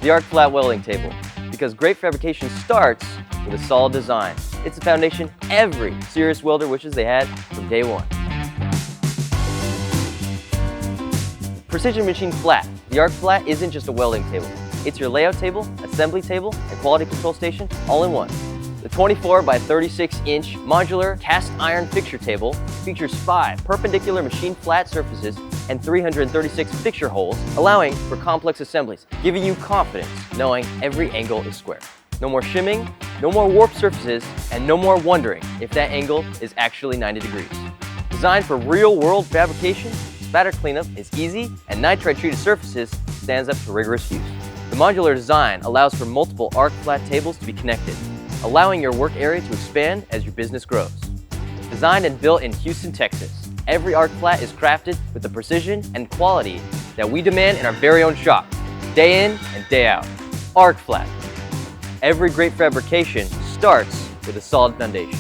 the ArcFlat Welding Table, because great fabrication starts with a solid design. It's the foundation every serious welder wishes they had from day one. Precision Machine Flat. The ArcFlat isn't just a welding table. It's your layout table, assembly table, and quality control station all in one. The 24 by 36 inch modular cast iron fixture table features 5 perpendicular machine flat surfaces and 336 fixture holes, allowing for complex assemblies, giving you confidence knowing every angle is square. No more shimming, no more warped surfaces, and no more wondering if that angle is actually 90 degrees. Designed for real-world fabrication, spatter cleanup is easy, and nitride-treated surfaces stands up to rigorous use. The modular design allows for multiple ArcFlat tables to be connected, allowing your work area to expand as your business grows. Designed and built in Houston, Texas, every ArcFlat is crafted with the precision and quality that we demand in our very own shop, day in and day out. ArcFlat. Every great fabrication starts with a solid foundation.